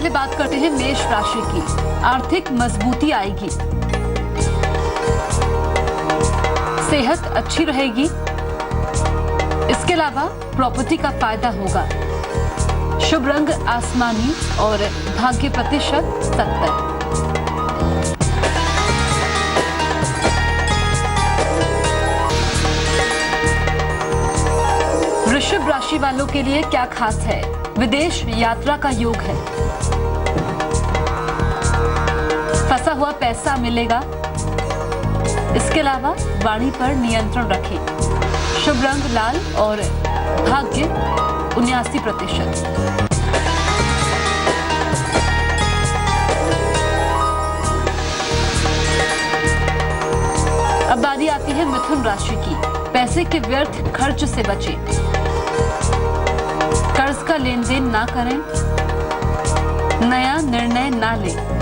पहले बात करते हैं मेष राशि की। आर्थिक मजबूती आएगी, सेहत अच्छी रहेगी, इसके अलावा प्रॉपर्टी का फायदा होगा। शुभ रंग आसमानी और भाग्य प्रतिशत 70। वृषभ राशि वालों के लिए क्या खास है? विदेश यात्रा का योग है, फंसा हुआ पैसा मिलेगा, इसके अलावा वाणी पर नियंत्रण रखें। शुभ रंग लाल और भाग्य 79%। अब बारी आती है मिथुन राशि की। पैसे के व्यर्थ खर्च से बचें, कर्ज का लेन देन ना करें, नया निर्णय ना लें।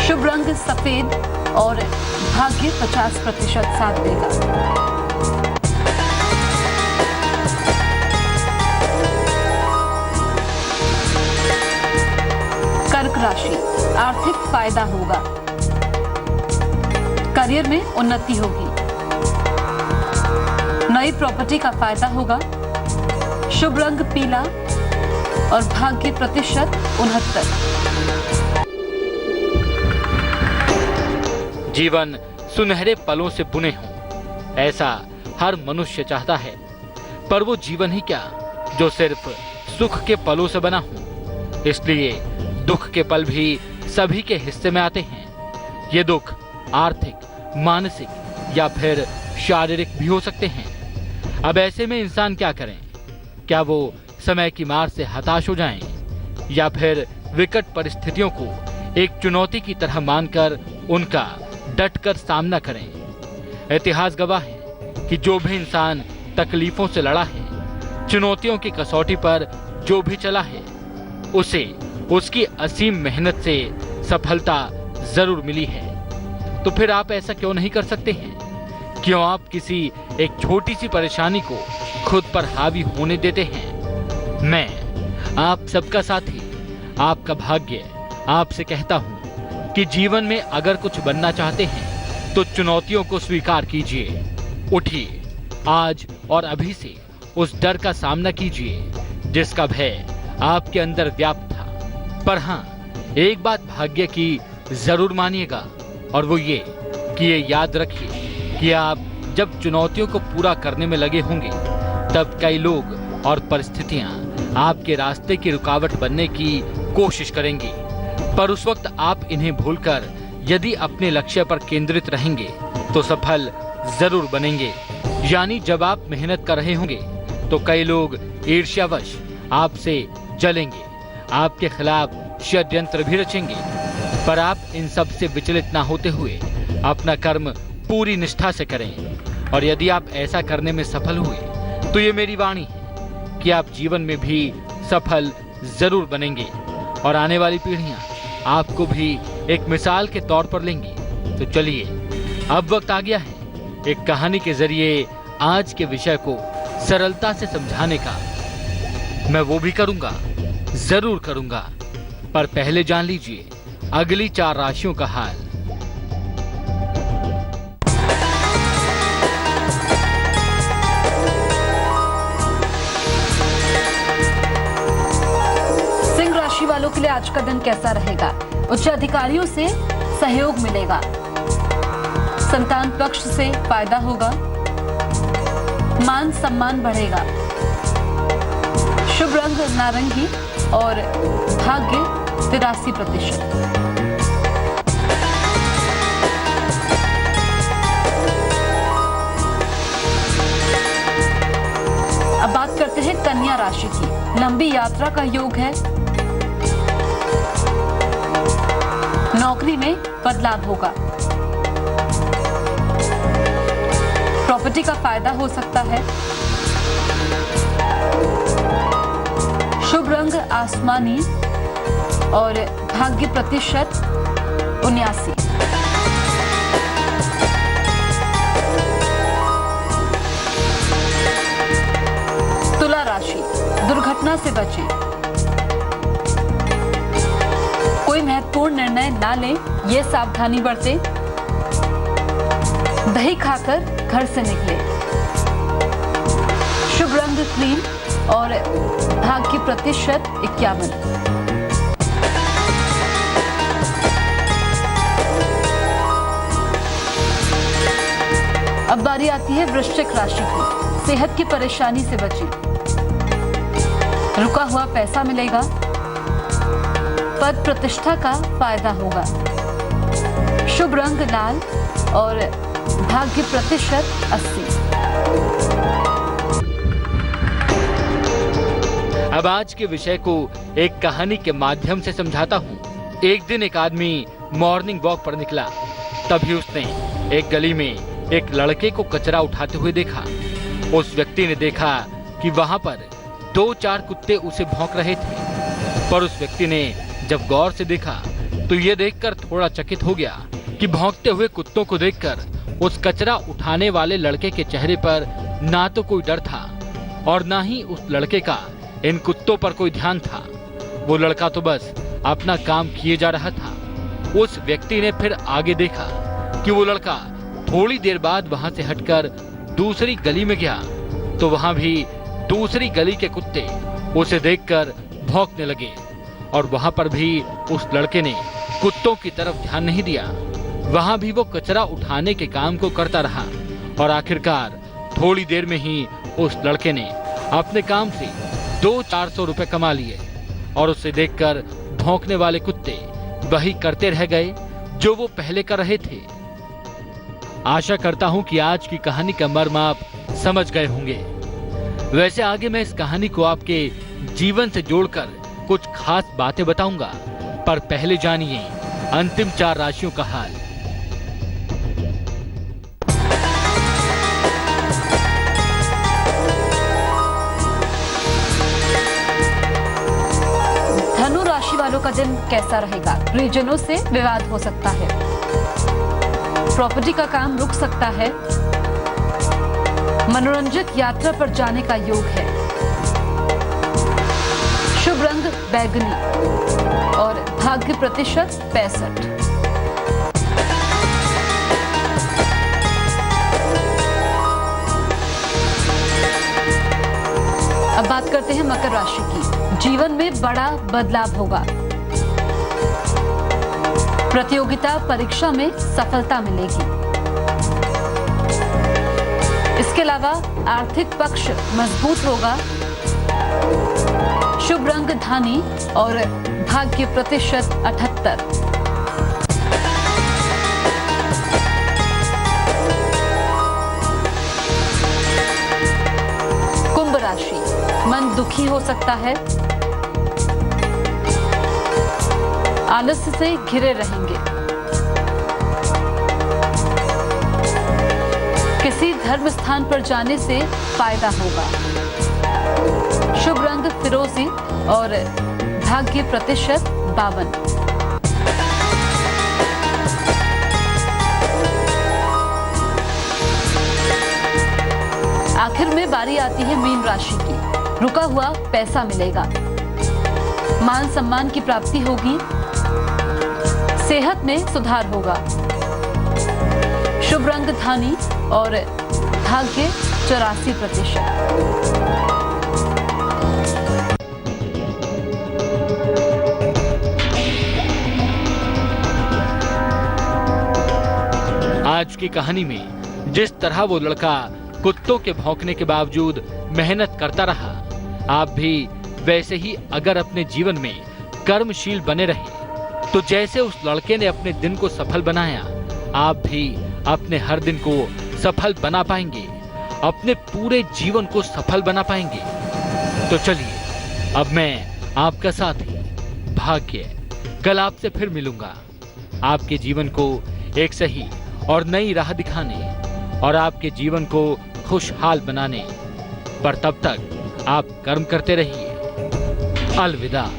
शुभ रंग सफेद और भाग्य 50% साथ देगा। कर्क राशि, आर्थिक फायदा होगा, करियर में उन्नति होगी, नई प्रॉपर्टी का फायदा होगा। शुभ रंग पीला और भाग्य प्रतिशत 69। जीवन सुनहरे पलों से बुने हों, ऐसा हर मनुष्य चाहता है, पर वो जीवन ही क्या जो सिर्फ सुख के पलों से बना हो। इसलिए दुख के पल भी सभी के हिस्से में आते हैं। ये दुख आर्थिक, मानसिक या फिर शारीरिक भी हो सकते हैं। अब ऐसे में इंसान क्या करें? क्या वो समय की मार से हताश हो जाएं, या फिर विकट परिस्थितियों को एक चुनौती की तरह मानकर उनका डटकर सामना करें? इतिहास गवाह है कि जो भी इंसान तकलीफों से लड़ा है, चुनौतियों की कसौटी पर जो भी चला है, उसे उसकी असीम मेहनत से सफलता जरूर मिली है। तो फिर आप ऐसा क्यों नहीं कर सकते हैं? क्यों आप किसी एक छोटी सी परेशानी को खुद पर हावी होने देते हैं? मैं आप सबका साथी, आपका भाग्य आपसे कहता हूं कि जीवन में अगर कुछ बनना चाहते हैं तो चुनौतियों को स्वीकार कीजिए। उठिए, आज और अभी से उस डर का सामना कीजिए जिसका भय आपके अंदर व्याप्त था। पर हाँ, एक बात भाग्य की जरूर मानिएगा, और वो ये कि ये याद रखिए कि आप जब चुनौतियों को पूरा करने में लगे होंगे, तब कई लोग और परिस्थितियां आपके रास्ते की रुकावट बनने की कोशिश करेंगी। पर उस वक्त आप इन्हें भूलकर यदि अपने लक्ष्य पर केंद्रित रहेंगे तो सफल जरूर बनेंगे। यानी जब आप मेहनत कर रहे होंगे तो कई लोग ईर्ष्यावश आपसे जलेंगे, आपके खिलाफ षड्यंत्र भी रचेंगे, पर आप इन सब से विचलित ना होते हुए अपना कर्म पूरी निष्ठा से करें। और यदि आप ऐसा करने में सफल हुए तो ये मेरी वाणी है कि आप जीवन में भी सफल जरूर बनेंगे और आने वाली पीढ़ियां आपको भी एक मिसाल के तौर पर लेंगी। तो चलिए, अब वक्त आ गया है एक कहानी के जरिए आज के विषय को सरलता से समझाने का। मैं वो भी करूंगा, जरूर करूंगा, पर पहले जान लीजिए अगली 4 राशियों का हाल। सिंह राशि वालों के लिए आज का दिन कैसा रहेगा? उच्च अधिकारियों से सहयोग मिलेगा, संतान पक्ष से फायदा होगा, मान सम्मान बढ़ेगा। शुभ रंग नारंगी और भाग्य 83%। अब बात करते हैं कन्या राशि की। लंबी यात्रा का योग है, नौकरी में बदलाव होगा, प्रॉपर्टी का फायदा हो सकता है। शुभ रंग आसमानी और भाग्य प्रतिशत 79। तुला राशि, दुर्घटना से बचें, विवेकपूर्ण निर्णय ना लें, ये सावधानी बरतें। दही खाकर घर से निकले। शुभ रंग क्रीम और भाग्य प्रतिशत 51। अब बारी आती है वृश्चिक राशि की। सेहत की परेशानी से बचें। रुका हुआ पैसा मिलेगा। पद प्रतिष्ठा का फायदा होगा। शुभ रंग लाल और भाग्य प्रतिशत 80। अब आज के विषय को एक कहानी के माध्यम से समझाता हूँ। एक दिन एक आदमी मॉर्निंग वॉक पर निकला। तभी उसने एक गली में एक लड़के को कचरा उठाते हुए देखा। उस व्यक्ति ने देखा कि वहां पर 2-4 कुत्ते उसे भौंक रहे थे, पर उस व्यक्ति ने जब गौर से देखा तो ये देखकर थोड़ा चकित हो गया कि भौंकते हुए कुत्तों को देखकर उस कचरा उठाने वाले लड़के के चेहरे पर ना तो कोई डर था और ना ही उस लड़के का इन कुत्तों पर कोई ध्यान था। वो लड़का तो बस अपना काम किए जा रहा था। उस व्यक्ति ने फिर आगे देखा कि वो लड़का थोड़ी देर बाद वहां से हटकर दूसरी गली में गया, तो वहां भी दूसरी गली के कुत्ते उसे देखकर भौंकने लगे और वहां पर भी उस लड़के ने कुत्तों की तरफ ध्यान नहीं दिया। वहां भी वो कचरा उठाने के काम को करता रहा और आखिरकार थोड़ी देर में ही उस लड़के ने अपने काम से 200-400 रुपए कमा लिए और उसे देखकर भौंकने वाले कुत्ते वही करते रह गए जो वो पहले कर रहे थे। आशा करता हूं कि आज की कहानी का मर्म आप समझ गए होंगे। वैसे आगे मैं इस कहानी को आपके जीवन से जोड़कर कुछ खास बातें बताऊंगा, पर पहले जानिए अंतिम 4 राशियों का हाल। धनु राशि वालों का दिन कैसा रहेगा? परिजनों से विवाद हो सकता है। प्रॉपर्टी का काम रुक सकता है। मनोरंजक यात्रा पर जाने का योग है। शुभ रंग बैगनी और भाग्य प्रतिशत 65। अब बात करते हैं मकर राशि की। जीवन में बड़ा बदलाव होगा। प्रतियोगिता परीक्षा में सफलता मिलेगी। इसके अलावा आर्थिक पक्ष मजबूत होगा। शुभ रंग धानी और भाग्य प्रतिशत 78। कुंभ राशि, मन दुखी हो सकता है। आलस्य से घिरे रहेंगे। किसी धर्म स्थान पर जाने से फायदा होगा। शुभ रंग फिरोजी और भाग्य प्रतिशत 52। आखिर में बारी आती है मीन राशि की। रुका हुआ पैसा मिलेगा। मान सम्मान की प्राप्ति होगी। सेहत में सुधार होगा। शुभ रंग धानी और भाग्य 84%। आज की कहानी में जिस तरह वो लड़का कुत्तों के भौंकने के बावजूद मेहनत करता रहा, आप भी वैसे ही अगर अपने जीवन में कर्मशील बने रहे तो जैसे उस लड़के ने अपने दिन को सफल बनाया, आप भी अपने हर दिन को सफल बना पाएंगे, अपने पूरे जीवन को सफल बना पाएंगे। तो चलिए, अब मैं आपका साथी भाग्य कल आपसे फिर मिलूंगा, आपके जीवन को एक सही और नई राह दिखाने और आपके जीवन को खुशहाल बनाने। पर तब तक आप कर्म करते रहिए। अलविदा।